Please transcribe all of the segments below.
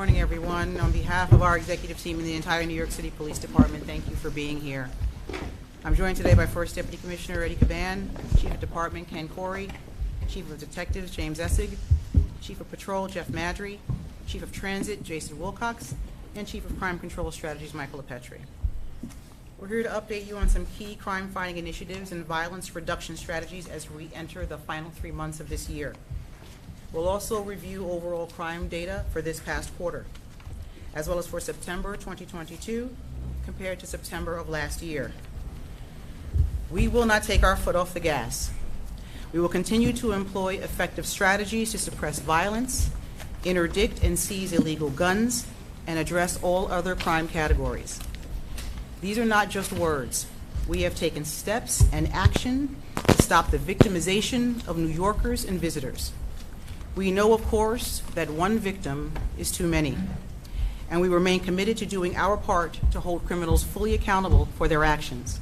morning, everyone. On behalf of our executive team and the entire New York City Police Department, thank you for being here. I'm joined today by First Deputy Commissioner Eddie Caban, Chief of Department Ken Corey, Chief of Detectives James Essig, Chief of Patrol Jeff Madry, Chief of Transit Jason Wilcox, and Chief of Crime Control Strategies Michael LePetri. We're here to update you on some key crime-fighting initiatives and violence reduction strategies as we enter the final 3 months of this year. We'll also review overall crime data for this past quarter, as well as for September 2022 compared to September of last year. We will not take our foot off the gas. We will continue to employ effective strategies to suppress violence, interdict and seize illegal guns, and address all other crime categories. These are not just words. We have taken steps and action to stop the victimization of New Yorkers and visitors. We know, of course, that one victim is too many, and we remain committed to doing our part to hold criminals fully accountable for their actions.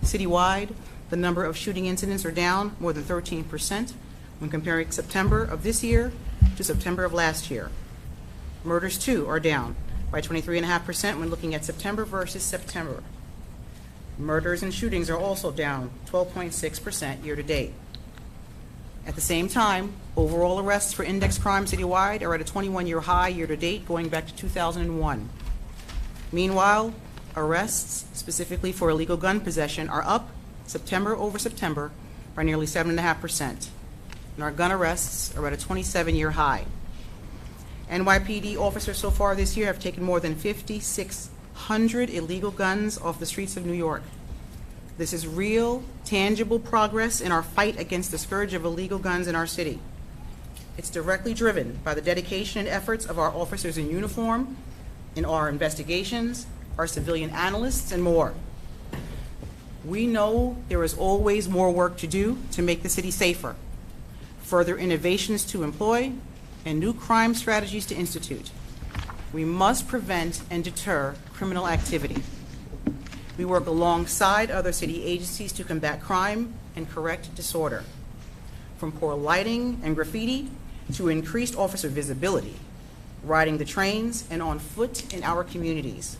Citywide, the number of shooting incidents are down more than 13% when comparing September of this year to September of last year. Murders, too, are down by 23.5% when looking at September versus September. Murders and shootings are also down 12.6% year-to-date. At the same time, overall arrests for index crime citywide are at a 21-year high year-to-date, going back to 2001. Meanwhile, arrests, specifically for illegal gun possession, are up September over September by nearly 7.5%, and our gun arrests are at a 27-year high. NYPD officers so far this year have taken more than 5,600 illegal guns off the streets of New York. This is real, tangible progress in our fight against the scourge of illegal guns in our city. It's directly driven by the dedication and efforts of our officers in uniform, in our investigations, our civilian analysts, and more. We know there is always more work to do to make the city safer, further innovations to employ, and new crime strategies to institute. We must prevent and deter criminal activity. We work alongside other city agencies to combat crime and correct disorder. From poor lighting and graffiti to increased officer visibility, riding the trains and on foot in our communities,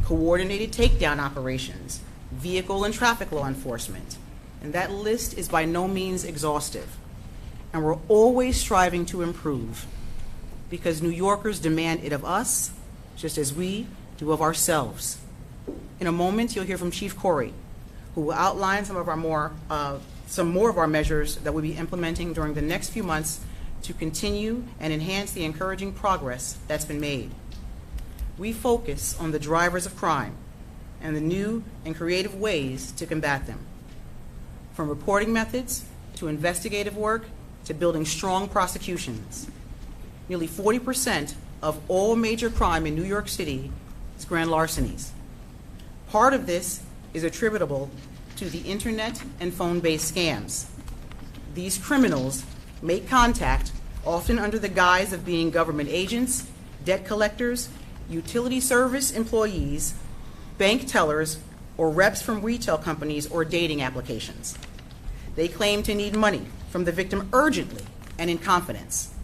coordinated takedown operations, vehicle and traffic law enforcement, and that list is by no means exhaustive. And we're always striving to improve because New Yorkers demand it of us just as we do of ourselves. In a moment, you'll hear from Chief Corey, who will outline some more of our measures that we'll be implementing during the next few months to continue and enhance the encouraging progress that's been made. We focus on the drivers of crime and the new and creative ways to combat them. From reporting methods to investigative work to building strong prosecutions. Nearly 40% of all major crime in New York City is grand larcenies. Part of this is attributable to the internet and phone-based scams. These criminals make contact, often under the guise of being government agents, debt collectors, utility service employees, bank tellers, or reps from retail companies or dating applications. They claim to need money from the victim urgently and in confidence.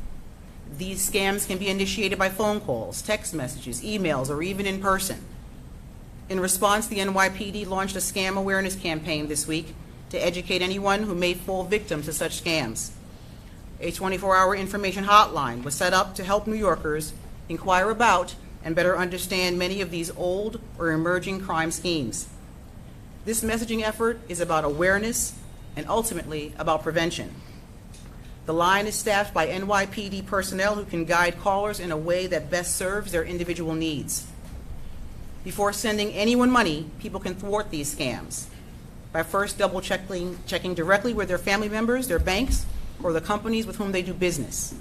These scams can be initiated by phone calls, text messages, emails, or even in person. In response, the NYPD launched a scam awareness campaign this week to educate anyone who may fall victim to such scams. A 24-hour information hotline was set up to help New Yorkers inquire about and better understand many of these old or emerging crime schemes. This messaging effort is about awareness and ultimately about prevention. The line is staffed by NYPD personnel who can guide callers in a way that best serves their individual needs. Before sending anyone money, people can thwart these scams by first checking directly with their family members, their banks, or the companies with whom they do business.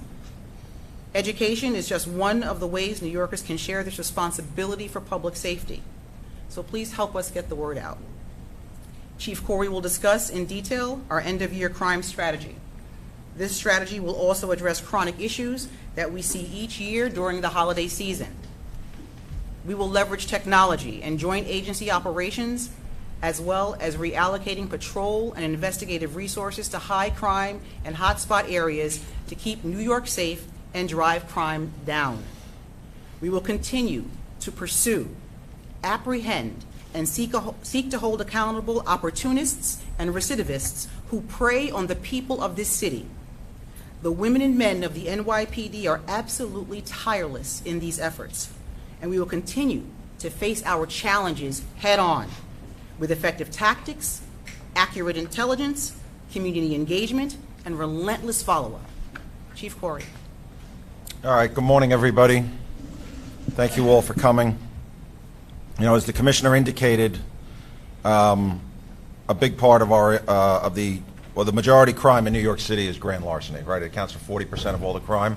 Education is just one of the ways New Yorkers can share this responsibility for public safety. So please help us get the word out. Chief Corey will discuss in detail our end-of-year crime strategy. This strategy will also address chronic issues that we see each year during the holiday season. We will leverage technology and joint agency operations, as well as reallocating patrol and investigative resources to high crime and hotspot areas to keep New York safe and drive crime down. We will continue to pursue, apprehend, and seek to hold accountable opportunists and recidivists who prey on the people of this city. The women and men of the NYPD are absolutely tireless in these efforts, and we will continue to face our challenges head-on with effective tactics, accurate intelligence, community engagement, and relentless follow-up. Chief Corey. All right, good morning, everybody. Thank you all for coming. You know, as the Commissioner indicated, a big part of our, the majority crime in New York City is grand larceny, right? It accounts for 40% of all the crime.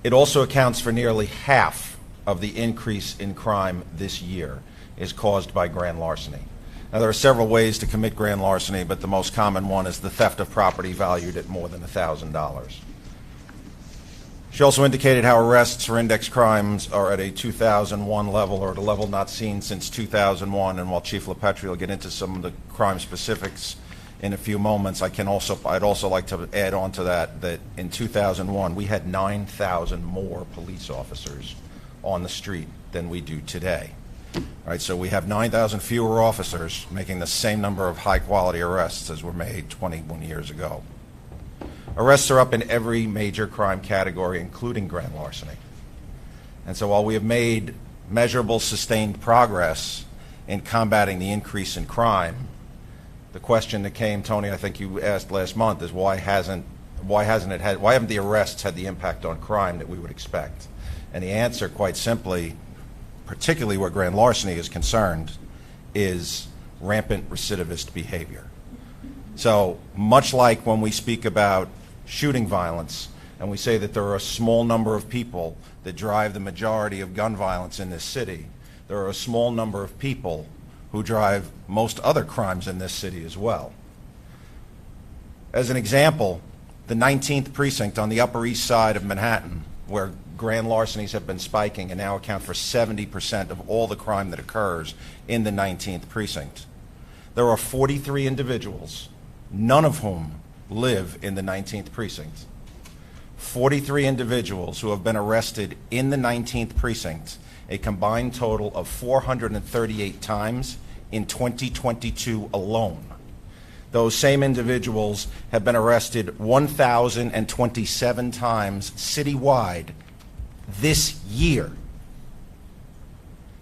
It also accounts for nearly half of the increase in crime this year is caused by grand larceny. Now, there are several ways to commit grand larceny, but the most common one is the theft of property valued at more than $1,000. She also indicated how arrests for index crimes are at a 2001 level, or at a level not seen since 2001. And while Chief LaPetri will get into some of the crime specifics in a few moments, I'd also like to add on to that in 2001 we had 9,000 more police officers on the street than we do today. All right, so we have 9,000 fewer officers making the same number of high-quality arrests as were made 21 years ago. Arrests are up in every major crime category, including grand larceny. And so while we have made measurable, sustained progress in combating the increase in crime, the question that came, Tony, I think you asked last month, is why haven't the arrests had the impact on crime that we would expect? And the answer, quite simply, particularly where grand larceny is concerned, is rampant recidivist behavior. So much like when we speak about shooting violence, and we say that there are a small number of people that drive the majority of gun violence in this city, there are a small number of people who drive most other crimes in this city as well. As an example, the 19th precinct on the Upper East Side of Manhattan, where grand larcenies have been spiking and now account for 70% of all the crime that occurs in the 19th precinct. There are 43 individuals, none of whom live in the 19th precinct. 43 individuals who have been arrested in the 19th precinct, a combined total of 438 times in 2022 alone. Those same individuals have been arrested 1,027 times citywide this year.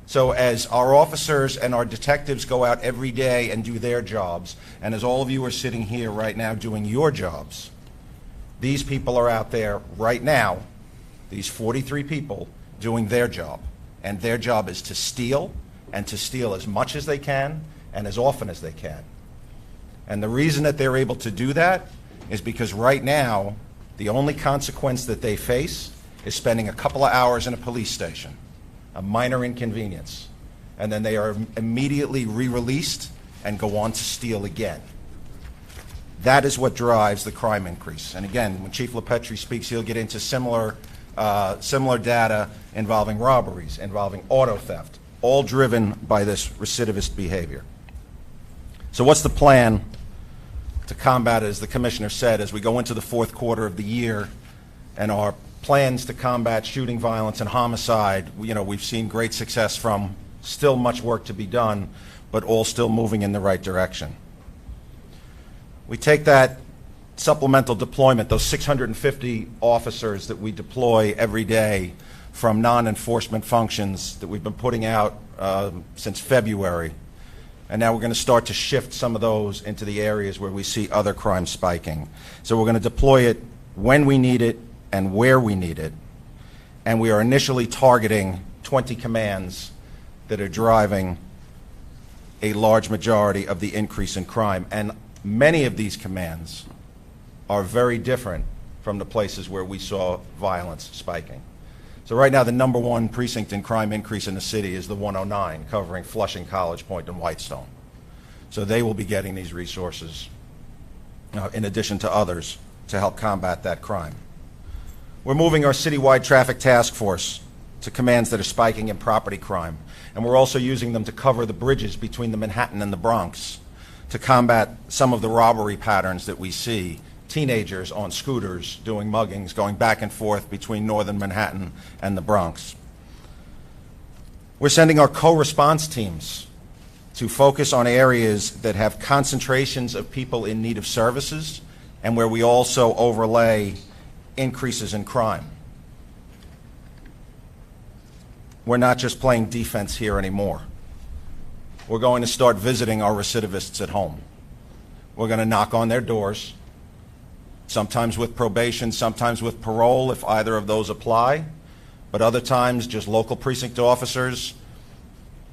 So as our officers and our detectives go out every day and do their jobs, and as all of you are sitting here right now doing your jobs, these people are out there right now, these 43 people, doing their job. And their job is to steal, and to steal as much as they can and as often as they can. And the reason that they're able to do that is because right now, the only consequence that they face is spending a couple of hours in a police station, a minor inconvenience, and then they are immediately re-released and go on to steal again. That is what drives the crime increase. And again, when Chief LaPetri speaks, he'll get into similar data involving robberies, involving auto theft, all driven by this recidivist behavior. So what's the plan to combat it, as the Commissioner said, as we go into the fourth quarter of the year, and our plans to combat shooting violence and homicide, we've seen great success from, still much work to be done, but all still moving in the right direction. We take that supplemental deployment, those 650 officers that we deploy every day from non-enforcement functions that we've been putting out since February, and now we're going to start to shift some of those into the areas where we see other crime spiking. So we're going to deploy it when we need it and where we need it, and we are initially targeting 20 commands that are driving a large majority of the increase in crime. And many of these commands are very different from the places where we saw violence spiking. So right now, the #1 precinct in crime increase in the city is the 109, covering Flushing, College Point, and Whitestone. So they will be getting these resources in addition to others to help combat that crime. We're moving our citywide traffic task force to commands that are spiking in property crime, and we're also using them to cover the bridges between the Manhattan and the Bronx to combat some of the robbery patterns that we see. Teenagers on scooters doing muggings, going back and forth between northern Manhattan and the Bronx. We're sending our co-response teams to focus on areas that have concentrations of people in need of services and where we also overlay increases in crime. We're not just playing defense here anymore. We're going to start visiting our recidivists at home. We're going to knock on their doors, sometimes with probation, sometimes with parole if either of those apply, but other times just local precinct officers,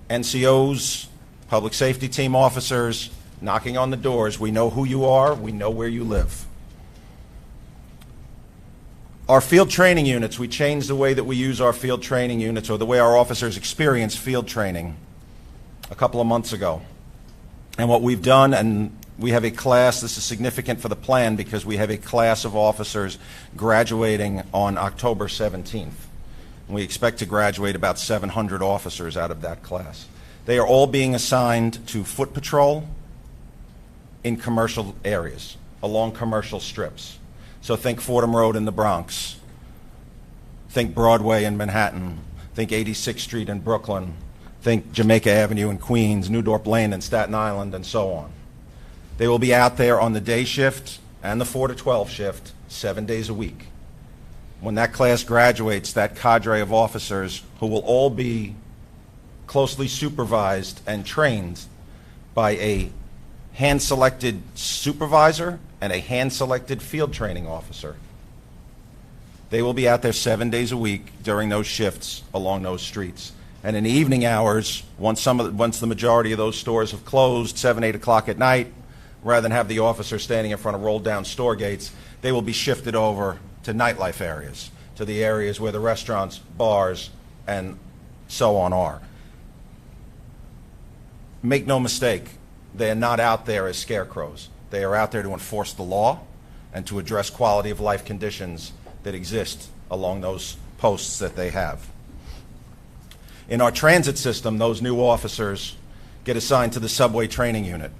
NCOs, public safety team officers, knocking on the doors. We know who you are, we know where you live. Our field training units, we changed the way that we use our field training units, or the way our officers experience field training, a couple of months ago. And what we've done, and we have a class, this is significant for the plan because we have a class of officers graduating on October 17th. And we expect to graduate about 700 officers out of that class. They are all being assigned to foot patrol in commercial areas, along commercial strips. So think Fordham Road in the Bronx, think Broadway in Manhattan, think 86th Street in Brooklyn, think Jamaica Avenue in Queens, New Dorp Lane in Staten Island, and so on. They will be out there on the day shift and the 4 to 12 shift 7 days a week. When that class graduates, that cadre of officers, who will all be closely supervised and trained by a hand-selected supervisor and a hand-selected field training officer. They will be out there 7 days a week during those shifts along those streets. And in the evening hours, once the majority of those stores have closed, 7, 8 o'clock at night, rather than have the officer standing in front of rolled-down store gates, they will be shifted over to nightlife areas, to the areas where the restaurants, bars, and so on are. Make no mistake, they are not out there as scarecrows. They are out there to enforce the law and to address quality of life conditions that exist along those posts that they have. In our transit system, those new officers get assigned to the subway training unit.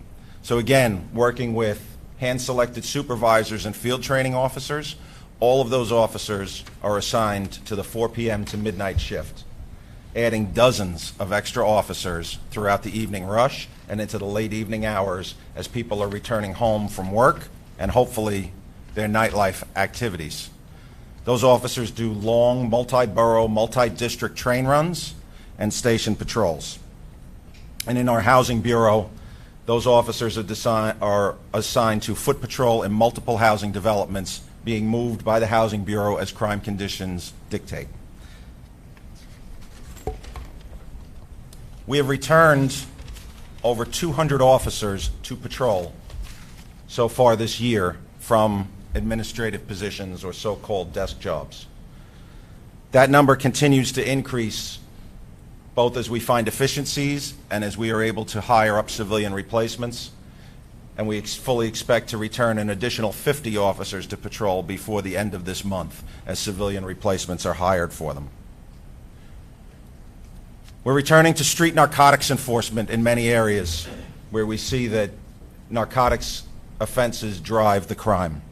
So again, working with hand-selected supervisors and field training officers, all of those officers are assigned to the 4 p.m. to midnight shift, adding dozens of extra officers throughout the evening rush and into the late evening hours as people are returning home from work and hopefully their nightlife activities. Those officers do long multi-borough, multi-district train runs and station patrols. And in our housing bureau, those officers are assigned to foot patrol in multiple housing developments being moved by the housing bureau as crime conditions dictate. We have returned over 200 officers to patrol so far this year from administrative positions or so-called desk jobs. That number continues to increase both as we find efficiencies and as we are able to hire up civilian replacements, and we fully expect to return an additional 50 officers to patrol before the end of this month as civilian replacements are hired for them. We're returning to street narcotics enforcement in many areas where we see that narcotics offenses drive the crime.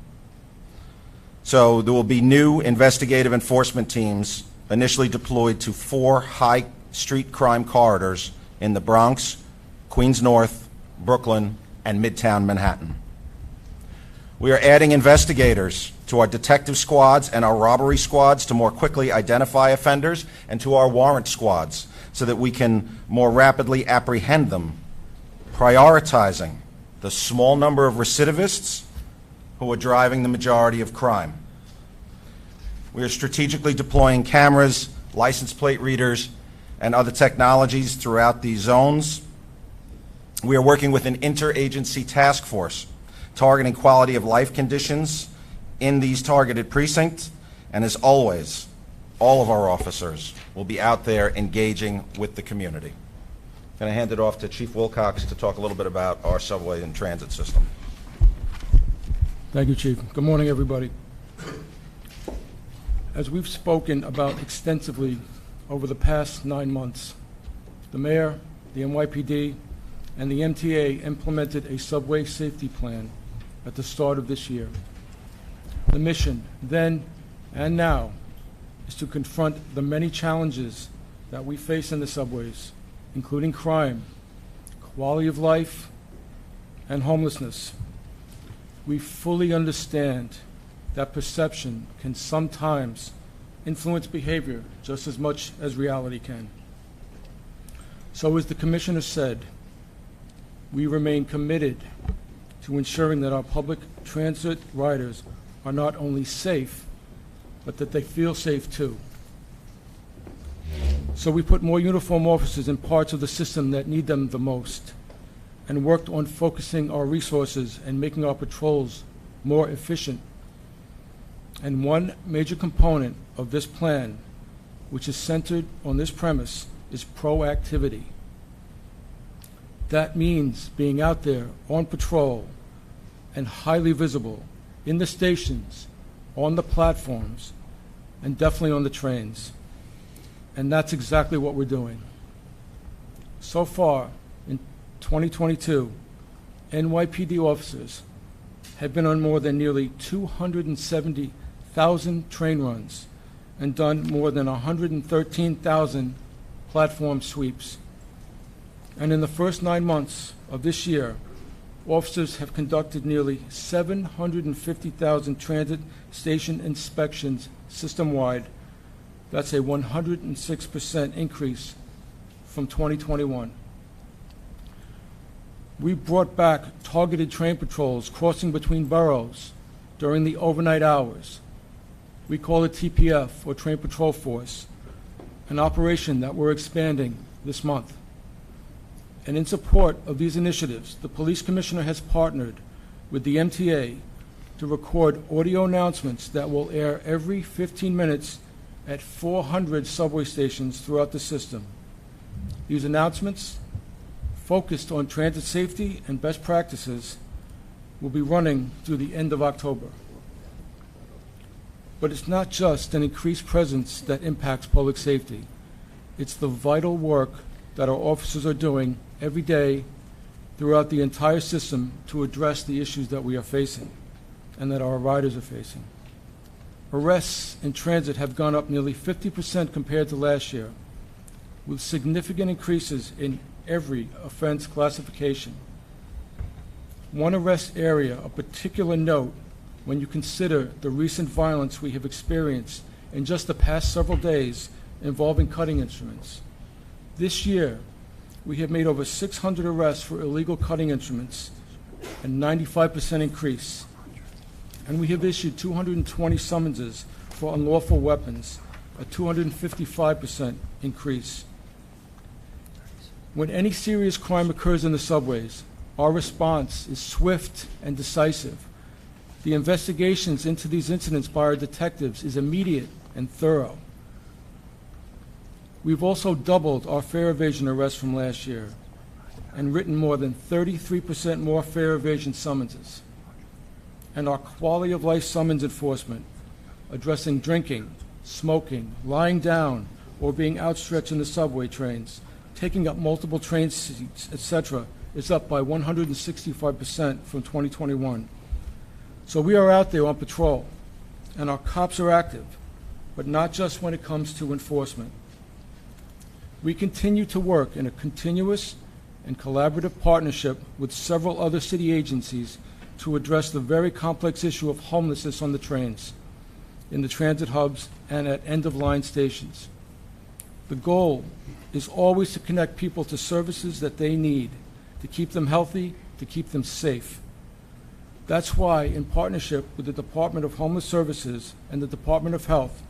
So there will be new investigative enforcement teams initially deployed to 4 high street crime corridors in the Bronx, Queens North, Brooklyn, and Midtown Manhattan. We are adding investigators to our detective squads and our robbery squads to more quickly identify offenders, and to our warrant squads so that we can more rapidly apprehend them, prioritizing the small number of recidivists who are driving the majority of crime. We are strategically deploying cameras, license plate readers, and other technologies throughout these zones. We are working with an interagency task force targeting quality of life conditions in these targeted precincts, and as always, all of our officers will be out there engaging with the community. I'm going to hand it off to Chief Wilcox to talk a little bit about our subway and transit system. Thank you, Chief. Good morning, everybody. As we've spoken about extensively over the past 9 months, the Mayor, the NYPD, and the MTA implemented a subway safety plan at the start of this year. The mission then and now is to confront the many challenges that we face in the subways, including crime, quality of life, and homelessness, we fully understand that perception can sometimes influence behavior just as much as reality can. So as the Commissioner said, we remain committed to ensuring that our public transit riders are not only safe, but that they feel safe too. So we put more uniform officers in parts of the system that need them the most, and worked on focusing our resources and making our patrols more efficient. And one major component of this plan, which is centered on this premise, is proactivity. That means being out there on patrol and highly visible in the stations, on the platforms, and definitely on the trains. And that's exactly what we're doing. So far, in 2022, NYPD officers have been on more than nearly 270,000 train runs and done more than 113,000 platform sweeps. And in the first 9 months of this year, officers have conducted nearly 750,000 transit station inspections system-wide. That's a 106% increase from 2021. We brought back targeted train patrols crossing between boroughs during the overnight hours. We call it TPF, or Train Patrol Force, an operation that we're expanding this month. And in support of these initiatives, the Police Commissioner has partnered with the MTA to record audio announcements that will air every 15 minutes at 400 subway stations throughout the system. These announcements, focused on transit safety and best practices, will be running through the end of October. But it's not just an increased presence that impacts public safety. It's the vital work that our officers are doing every day throughout the entire system to address the issues that we are facing and that our riders are facing. Arrests in transit have gone up nearly 50% compared to last year, with significant increases in every offense classification. One arrest area of particular note when you consider the recent violence we have experienced in just the past several days involving cutting instruments. This year, we have made over 600 arrests for illegal cutting instruments, a 95% increase. And we have issued 220 summonses for unlawful weapons, a 255% increase. When any serious crime occurs in the subways, our response is swift and decisive. The investigations into these incidents by our detectives is immediate and thorough. We've also doubled our fare evasion arrests from last year and written more than 33% more fare evasion summonses. And our quality of life summons enforcement, addressing drinking, smoking, lying down, or being outstretched in the subway trains, taking up multiple train seats, etc., is up by 165% from 2021. So we are out there on patrol, and our cops are active, but not just when it comes to enforcement. We continue to work in a continuous and collaborative partnership with several other city agencies to address the very complex issue of homelessness on the trains, in the transit hubs, and at end-of-line stations. The goal is always to connect people to services that they need, to keep them healthy, to keep them safe. That's why, in partnership with the Department of Homeless Services and the Department of Health,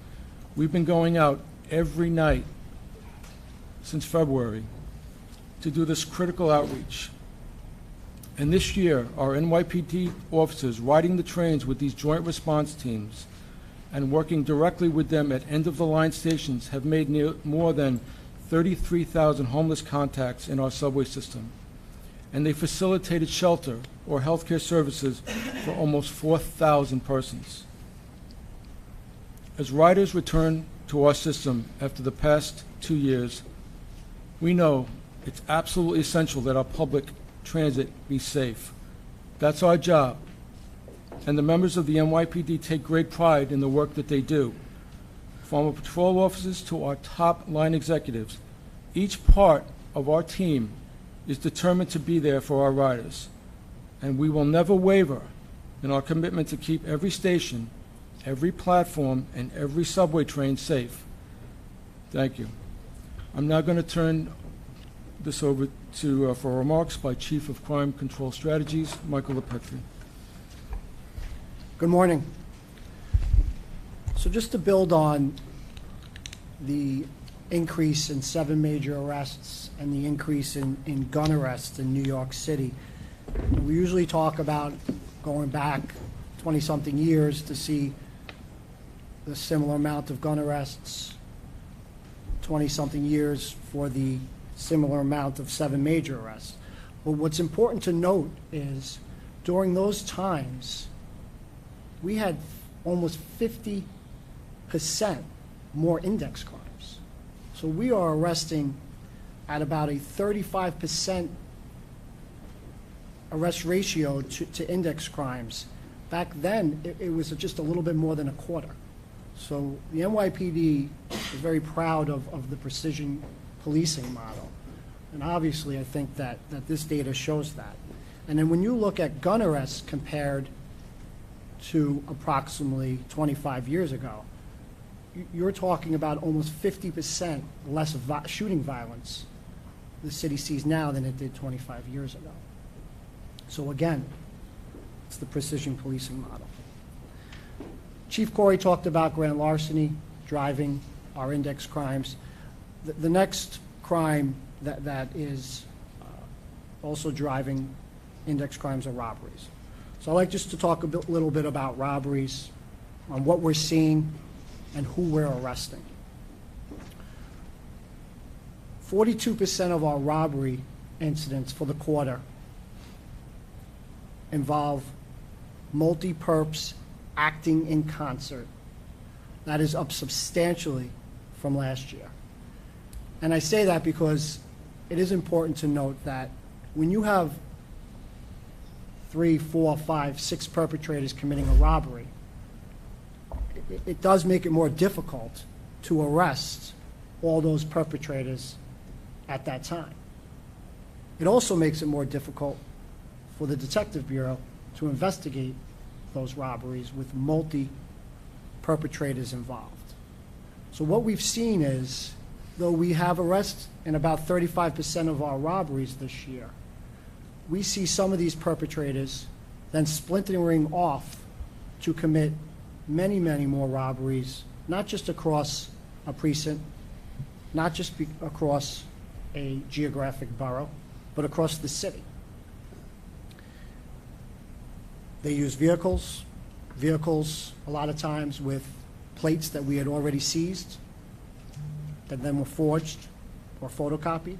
we've been going out every night since February to do this critical outreach. And this year, our NYPD officers riding the trains with these joint response teams and working directly with them at end-of-the-line stations have made more than 33,000 homeless contacts in our subway system. And they facilitated shelter or healthcare services for almost 4,000 persons. As riders return to our system after the past 2 years, we know it's absolutely essential that our public transit be safe. That's our job. And the members of the NYPD take great pride in the work that they do. from our patrol officers to our top line executives. Each part of our team is determined to be there for our riders, and we will never waver in our commitment to keep every station, every platform, and every subway train safe. Thank you. I'm now going to turn this over to for remarks by Chief of Crime Control Strategies, Michael LePetri. Good morning. So just to build on the increase in 7 major arrests and the increase in gun arrests in New York City, we usually talk about going back 20-something years to see the similar amount of gun arrests, 20-something years for the similar amount of 7 major arrests. But what's important to note is during those times, we had almost 50% more index crimes. So we are arresting at about a 35% arrest ratio to index crimes. Back then, it was just a little bit more than a quarter. So the NYPD is very proud of the precision policing model. And obviously, I think that this data shows that. And then when you look at gun arrests compared to approximately 25 years ago, you're talking about almost 50% less shooting violence the city sees now than it did 25 years ago. So again, it's the precision policing model. Chief Corey talked about grand larceny, driving, our index crimes. The next crime that is also driving index crimes are robberies. So I'd like just to talk a little bit about robberies, on what we're seeing, and who we're arresting. 42% of our robbery incidents for the quarter involve multi-perps acting in concert. That is up substantially from last year. And I say that because it is important to note that when you have 3, 4, 5, 6 perpetrators committing a robbery, it does make it more difficult to arrest all those perpetrators at that time. It also makes it more difficult for the Detective Bureau to investigate those robberies with multi-perpetrators involved. So what we've seen is, though we have arrests in about 35% of our robberies this year, we see some of these perpetrators then splintering off to commit many, many more robberies, not just across a precinct, not just across a geographic borough, but across the city. They use vehicles a lot of times with plates that we had already seized, that then were forged or photocopied.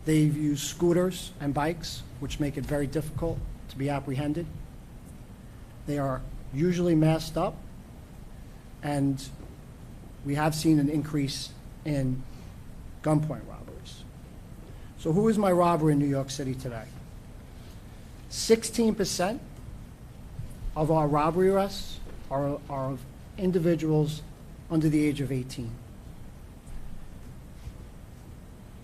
They've used scooters and bikes, which make it very difficult to be apprehended. They are usually masked up, and we have seen an increase in gunpoint robberies. So who is my robber in New York City today? 16% of our robbery arrests are of individuals under the age of 18.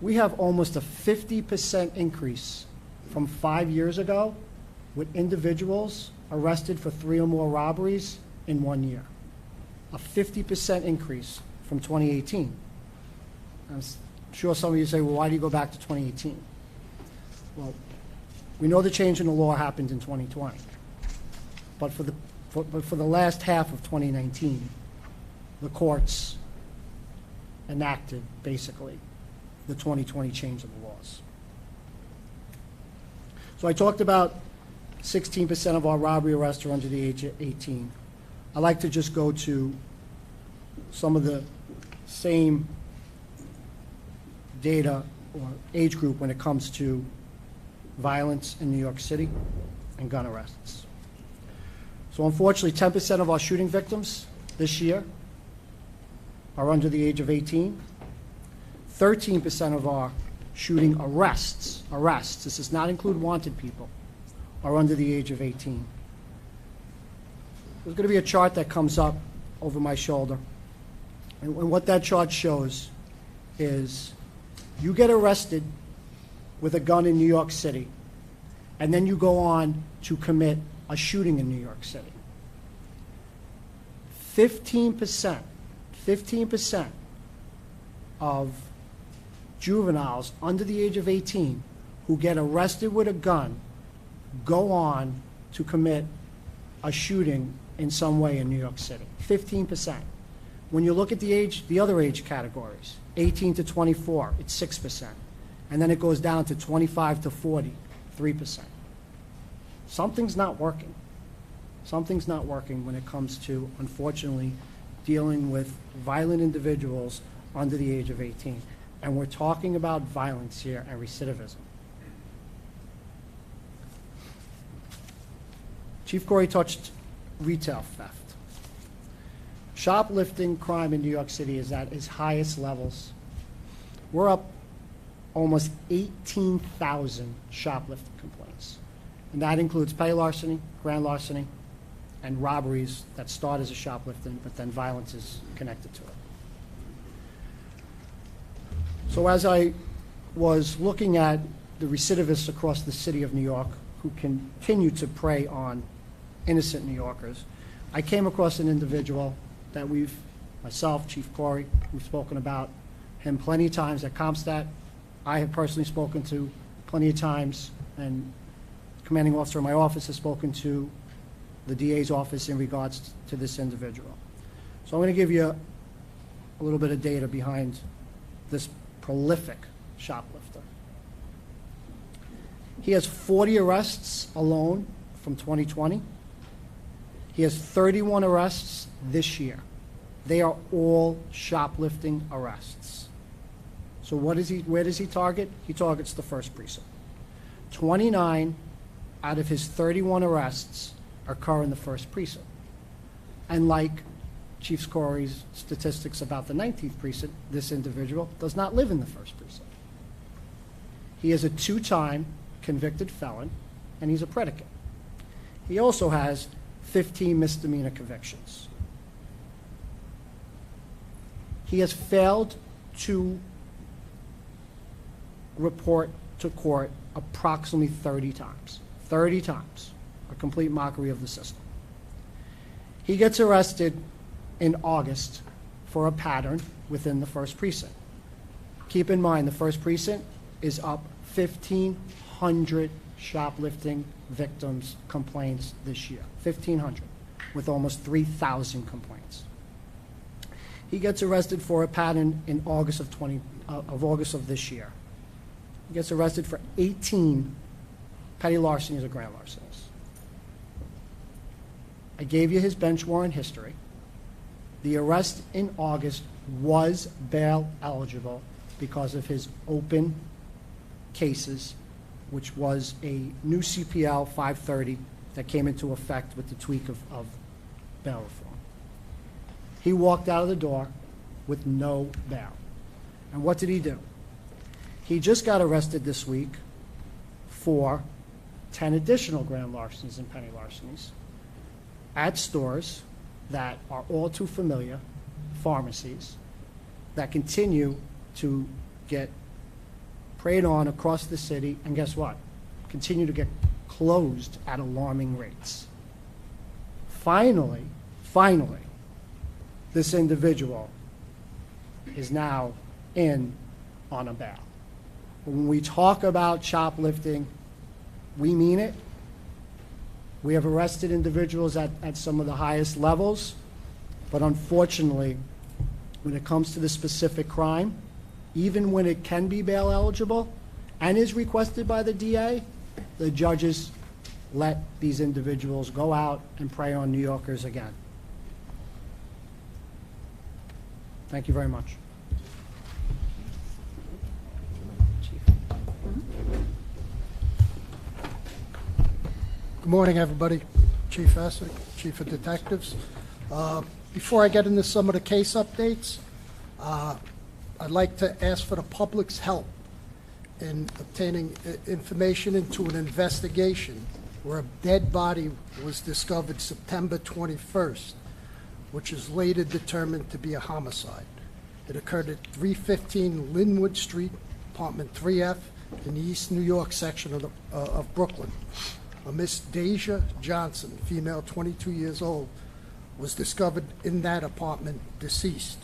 We have almost a 50% increase from 5 years ago with individuals arrested for 3 or more robberies in 1 year. A 50% increase from 2018. I'm sure some of you say, well, why do you go back to 2018? Well, we know the change in the law happened in 2020. But for the last half of 2019, the courts enacted, basically, the 2020 change of the laws. So I talked about 16% of our robbery arrests are under the age of 18. I'd like to just go to some of the same data or age group when it comes to violence in New York City and gun arrests. So unfortunately, 10% of our shooting victims this year are under the age of 18. 13% of our shooting arrests, this does not include wanted people, are under the age of 18. There's going to be a chart that comes up over my shoulder. And what that chart shows is you get arrested with a gun in New York City, and then you go on to commit a shooting in New York City. 15% of juveniles under the age of 18 who get arrested with a gun go on to commit a shooting in some way in New York City. 15%. When you look at the other age categories, 18 to 24, it's 6%. And then it goes down to 25 to 40, 3%. Something's not working. Something's not working when it comes to, unfortunately, dealing with violent individuals under the age of 18. And we're talking about violence here and recidivism. Chief Corey touched retail theft. Shoplifting crime in New York City is at its highest levels. We're up almost 18,000 shoplifting complaints. And that includes petty larceny, grand larceny, and robberies that start as a shoplifting, but then violence is connected to it. So as I was looking at the recidivists across the city of New York who continue to prey on innocent New Yorkers, I came across an individual that myself, Chief Corey, we've spoken about him plenty of times at CompStat. I have personally spoken to plenty of times, and commanding officer in my office has spoken to the DA's office in regards to this individual. So I'm going to give you a little bit of data behind this prolific shoplifter. He has 40 arrests alone from 2020. He has 31 arrests this year. They are all shoplifting arrests. So where does he target? He targets the first precinct. 29 out of his 31 arrests occur in the first precinct. And like Chief Corey's statistics about the 19th precinct, this individual does not live in the first precinct. He is a 2-time convicted felon, and he's a predicate. He also has 15 misdemeanor convictions. He has failed to report to court approximately 30 times. 30 times. A complete mockery of the system. He gets arrested in August for a pattern within the first precinct. Keep in mind, the first precinct is up 1,500 shoplifting victims' complaints this year. 1,500, with almost 3,000 complaints. He gets arrested for a pattern in August of this year. He gets arrested for 18 petty larcenies or grand larcenies. I gave you his bench warrant history. The arrest in August was bail eligible because of his open cases, which was a new CPL 530 that came into effect with the tweak of bail reform. He walked out of the door with no bail. And what did he do? He just got arrested this week for 10 additional grand larcenies and penny larcenies at stores that are all too familiar, pharmacies, that continue to get preyed on across the city, and guess what? Continue to get closed at alarming rates. Finally, this individual is now in on a bail. When we talk about shoplifting, we mean it. We have arrested individuals at some of the highest levels, but unfortunately, when it comes to the specific crime, even when it can be bail eligible and is requested by the DA, the judges let these individuals go out and prey on New Yorkers again. Thank you very much. Good morning, everybody. Chief Essick, Chief of Detectives. Before I get into some of the case updates, I'd like to ask for the public's help in obtaining information into an investigation where a dead body was discovered September 21st which is later determined to be a homicide. It occurred at 315 Linwood Street, apartment 3F, in the East New York section of Brooklyn. A Miss Deja Johnson, female, 22 years old, was discovered in that apartment deceased.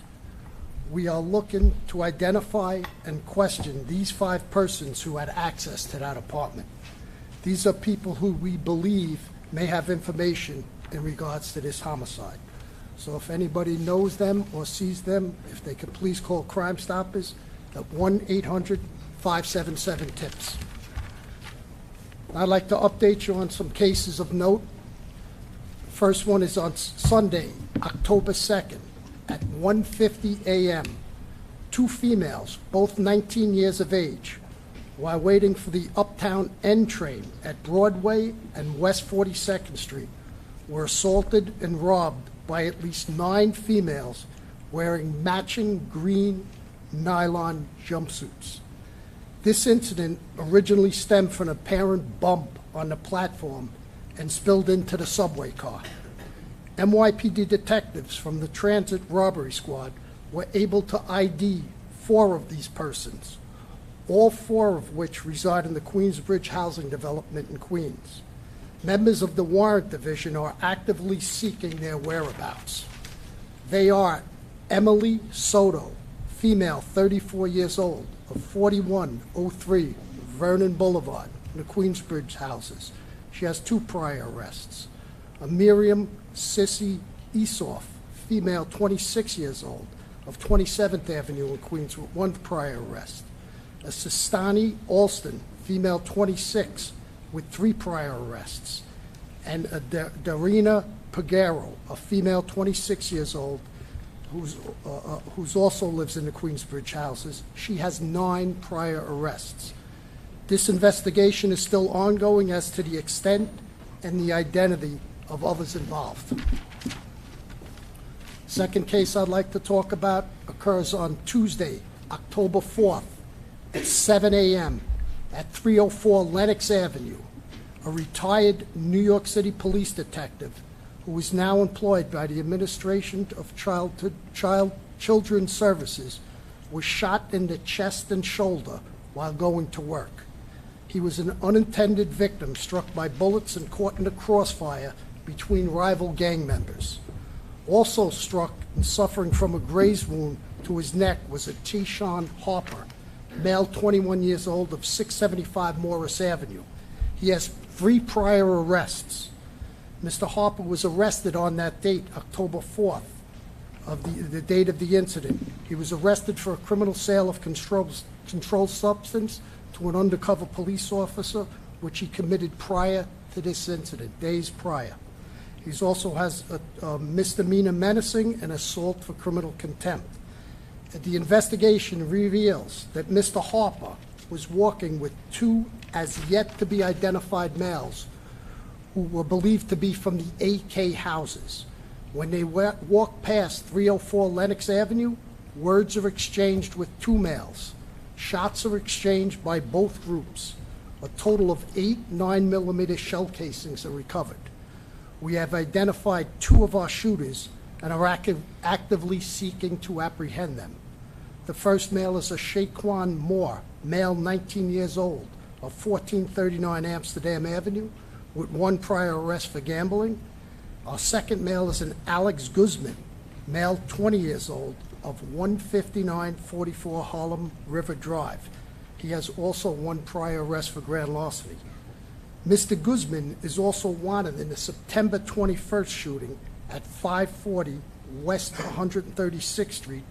We are looking to identify and question these 5 persons who had access to that apartment. These are people who we believe may have information in regards to this homicide. So if anybody knows them or sees them, if they could please call Crime Stoppers at 1-800-577-TIPS. I'd like to update you on some cases of note. First one is on Sunday, October 2nd, at 1:50 a.m. 2 females, both 19 years of age, while waiting for the Uptown N train at Broadway and West 42nd Street, were assaulted and robbed by at least 9 females wearing matching green nylon jumpsuits. This incident originally stemmed from an apparent bump on the platform and spilled into the subway car. NYPD detectives from the Transit Robbery Squad were able to ID 4 of these persons, all 4 of which reside in the Queensbridge housing development in Queens. Members of the Warrant Division are actively seeking their whereabouts. They are Emily Soto, female, 34 years old, of 4103 Vernon Boulevard, in the Queensbridge houses. She has 2 prior arrests. A Miriam Sissy Esoff, female, 26 years old, of 27th Avenue in Queens, with 1 prior arrest. A Sistani Alston, female, 26, with 3 prior arrests. And a Darina Pagaro, a female, 26 years old, who's also lives in the Queensbridge houses. She has 9 prior arrests. This investigation is still ongoing as to the extent and the identity of others involved. Second case I'd like to talk about occurs on Tuesday, October 4th at 7 a.m. at 304 Lenox Avenue. A retired New York City police detective who is now employed by the Administration of Children's Services was shot in the chest and shoulder while going to work. He was an unintended victim struck by bullets and caught in a crossfire between rival gang members. Also struck and suffering from a graze wound to his neck was a T-Shawn Harper, male, 21 years old, of 675 Morris Avenue. He has 3 prior arrests. Mr. Harper was arrested on that date, October 4th, of the date of the incident. He was arrested for a criminal sale of controlled substance to an undercover police officer, which he committed prior to this incident, days prior. He also has a misdemeanor menacing and assault for criminal contempt. The investigation reveals that Mr. Harper was walking with 2 as yet to be identified males who were believed to be from the AK houses. When they walked past 304 Lenox Avenue, words are exchanged with 2 males. Shots are exchanged by both groups. A total of 8 9mm shell casings are recovered. We have identified 2 of our shooters and are actively seeking to apprehend them. The first male is a Shaquan Moore, male, 19 years old, of 1439 Amsterdam Avenue, with 1 prior arrest for gambling. Our second male is an Alex Guzman, male, 20 years old, of 15944 Harlem River Drive. He has also 1 prior arrest for grand larceny. Mr. Guzman is also wanted in the September 21st shooting at 540 West 136th Street,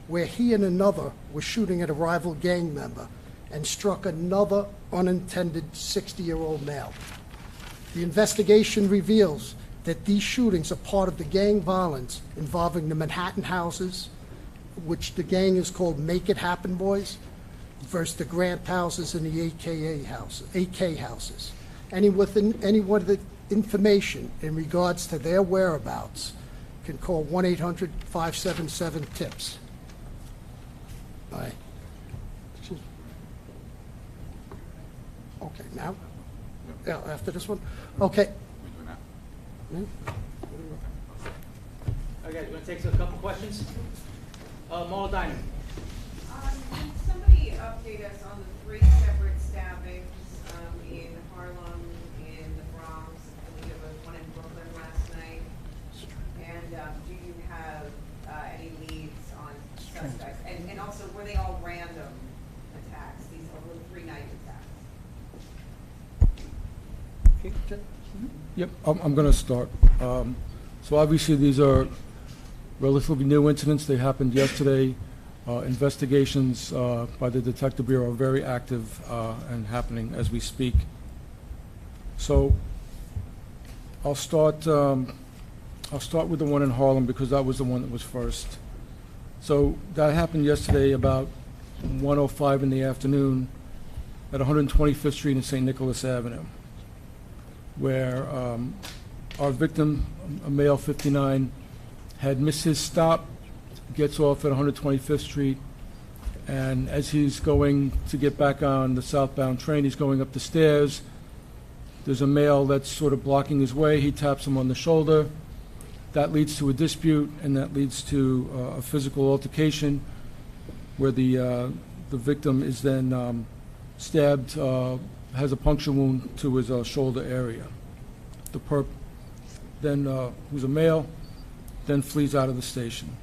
where he and another were shooting at a rival gang member and struck another unintended 60-year-old male. The investigation reveals that these shootings are part of the gang violence involving the Manhattan houses, which the gang is called Make It Happen Boys, versus the Grant houses and the AK houses. Anyone with the information in regards to their whereabouts can call 1-800-577-TIPS. All right. Okay, now? Yeah, after this one? Okay. Okay, want to take a couple questions? Mall Diner. Can somebody update us on the 3 separate stabbings in Harlem, in the Bronx, and we have one in Brooklyn last night? And do you have any leads on suspects? And also, were they all random attacks? These were 3 night attacks? Yep, I'm going to start. So obviously, these are relatively new incidents. They happened yesterday. Investigations by the Detective Bureau are very active and happening as we speak. So I'll start with the one in Harlem because that was the one that was first. So that happened yesterday about 1:05 in the afternoon at 125th Street and St. Nicholas Avenue, where our victim, a male 59, had missed his stop, gets off at 125th Street, and as he's going to get back on the southbound train, he's going up the stairs. There's a male that's sort of blocking his way. He taps him on the shoulder. That leads to a dispute, and that leads to a physical altercation where the victim is then stabbed, has a puncture wound to his shoulder area. The perp then, who's a male, then flees out of the station.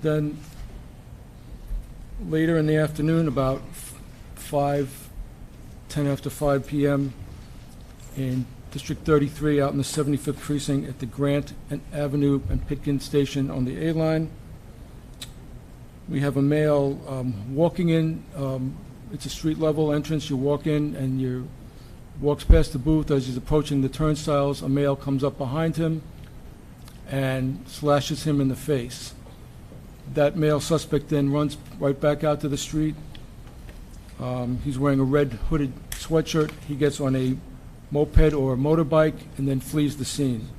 Then later in the afternoon, about 10 after 5 p.m. in District 33 out in the 75th Precinct at the Grant and Avenue and Pitkin Station on the A line, we have a male walking in. It's a street level entrance. You walk in and you walks past the booth. As he's approaching the turnstiles, a male comes up behind him and slashes him in the face. That male suspect then runs right back out to the street. He's wearing a red hooded sweatshirt. He gets on a moped or a motorbike and then flees the scene.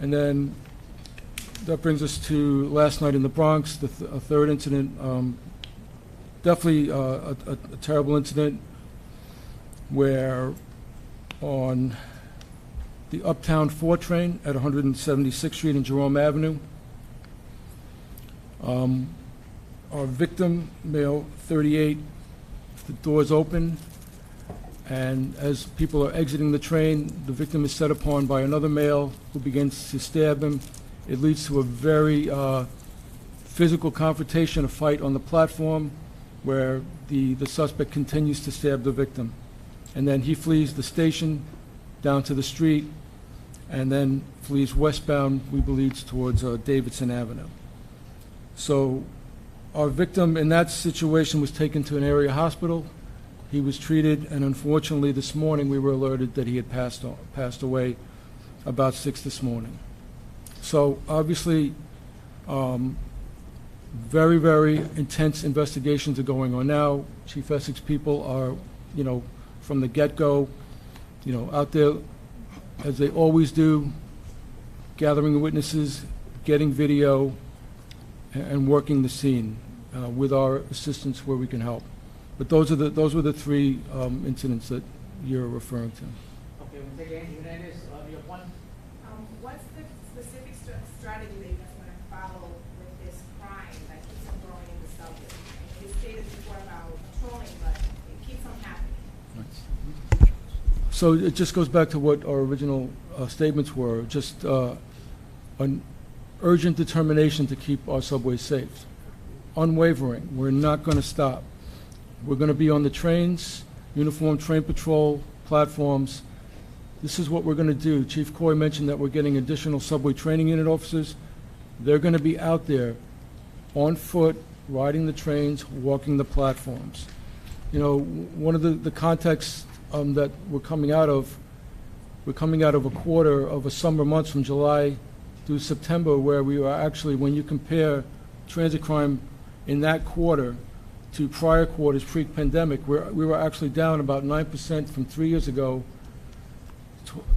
And then that brings us to last night in the Bronx, a third incident. Definitely a terrible incident where on the Uptown 4 train at 176th Street and Jerome Avenue, our victim, male 38, the doors open, and as people are exiting the train, the victim is set upon by another male who begins to stab him. It leads to a very physical confrontation, a fight on the platform, where the suspect continues to stab the victim. And then he flees the station down to the street and then flees westbound, we believe, towards Davidson Avenue. So our victim in that situation was taken to an area hospital. He was treated, and unfortunately this morning we were alerted that he had passed away about 6 this morning. So obviously, very, very intense investigations are going on now. Chief Essex people are, from the get-go, out there, as they always do, gathering witnesses, getting video, and working the scene with our assistance where we can help. But those were the 3 incidents that you're referring to. Okay, we'll take Andy Hernandez. You have one. What's the specific strategy that you guys want to follow with this crime that keeps on growing in the subject? You stated before about trolling, but it keeps on happening. So it just goes back to what our original statements were, just an urgent determination to keep our subways safe. Unwavering. We're not going to stop. We're going to be on the trains, uniformed train patrol, platforms. This is what we're going to do. Chief Coy mentioned that we're getting additional subway training unit officers. They're going to be out there on foot, riding the trains, walking the platforms. One of the contexts that we're coming out of a quarter of a summer months from July through September, where we were actually, when you compare transit crime in that quarter to prior quarters pre-pandemic, we were actually down about 9% from 3 years ago,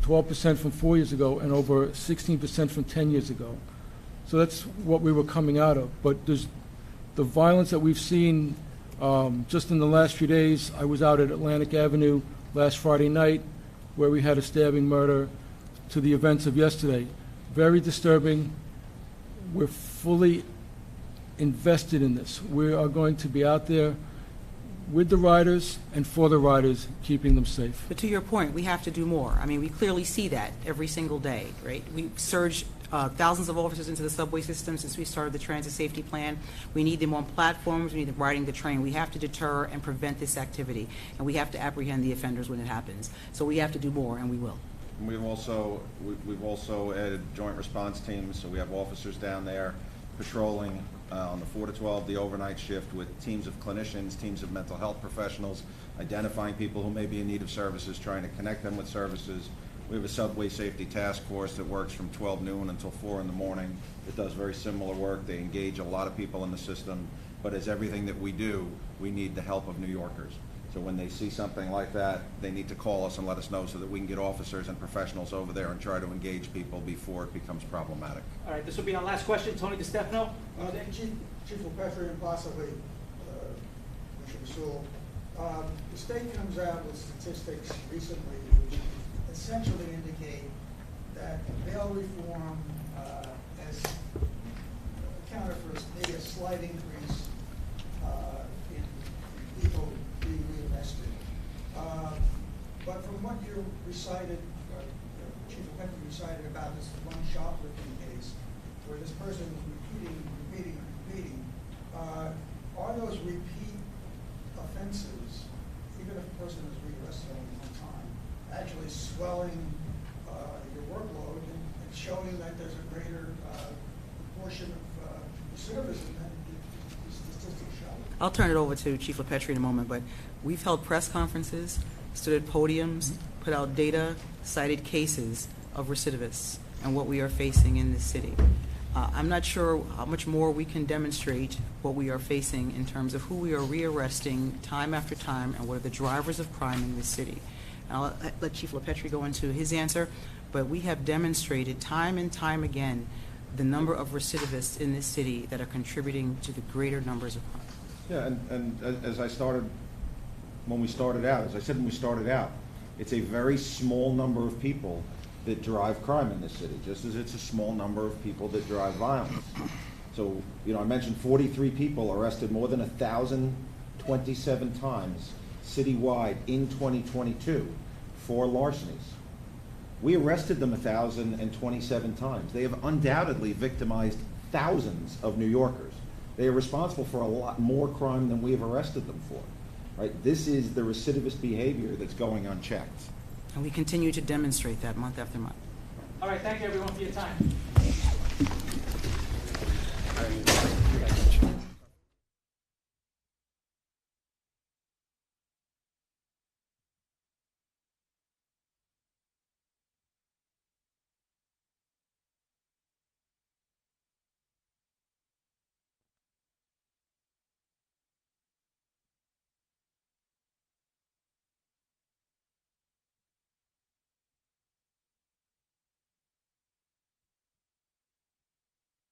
12% from 4 years ago, and over 16% from 10 years ago. So that's what we were coming out of. But there's the violence that we've seen just in the last few days. I was out at Atlantic Avenue last Friday night where we had a stabbing murder. to the events of yesterday. Very disturbing. We're fully invested in this. We are going to be out there with the riders and for the riders, keeping them safe. But to your point, we have to do more. I mean, we clearly see that every single day, right? We surge thousands of officers into the subway system since we started the transit safety plan. We need them on platforms. We need them riding the train. We have to deter and prevent this activity, and we have to apprehend the offenders when it happens. So we have to do more, and we will. We've also added joint response teams, so we have officers down there patrolling on the 4 to 12, the overnight shift, with teams of clinicians, teams of mental health professionals, identifying people who may be in need of services, trying to connect them with services. We have a subway safety task force that works from 12 noon until 4 in the morning. It does very similar work. They engage a lot of people in the system, but as everything that we do, we need the help of New Yorkers. So when they see something like that, they need to call us and let us know so that we can get officers and professionals over there and try to engage people before it becomes problematic. All right, this will be our last question. Tony DiStefano? Chief LaPetri and possibly Commissioner Sewell, the state comes out with statistics recently which essentially indicate that bail reform has accounted for maybe a slight increase in people being rearrested. But from what you recited, Chief LaPetri recited about this one shoplifting case where this person was repeating, are those repeat offenses, even if a person is rearrested only one time, actually swelling your workload and showing that there's a greater proportion of recidivism than the statistics show? I'll turn it over to Chief LaPetri in a moment, but we've held press conferences, stood at podiums, put out data, cited cases of recidivists and what we are facing in this city. I'm not sure how much more we can demonstrate what we are facing in terms of who we are rearresting time after time and what are the drivers of crime in this city. I'll let Chief LaPetri go into his answer, but we have demonstrated time and time again the number of recidivists in this city that are contributing to the greater numbers of crime. Yeah, and as I started, when we started out, it's a very small number of people that drive crime in this city, just as it's a small number of people that drive violence. So, I mentioned 43 people arrested more than 1,027 times citywide in 2022 for larcenies. We arrested them 1,027 times. They have undoubtedly victimized thousands of New Yorkers. They are responsible for a lot more crime than we have arrested them for. Right? This is the recidivist behavior that's going unchecked. And we continue to demonstrate that month after month. All right, thank you everyone for your time.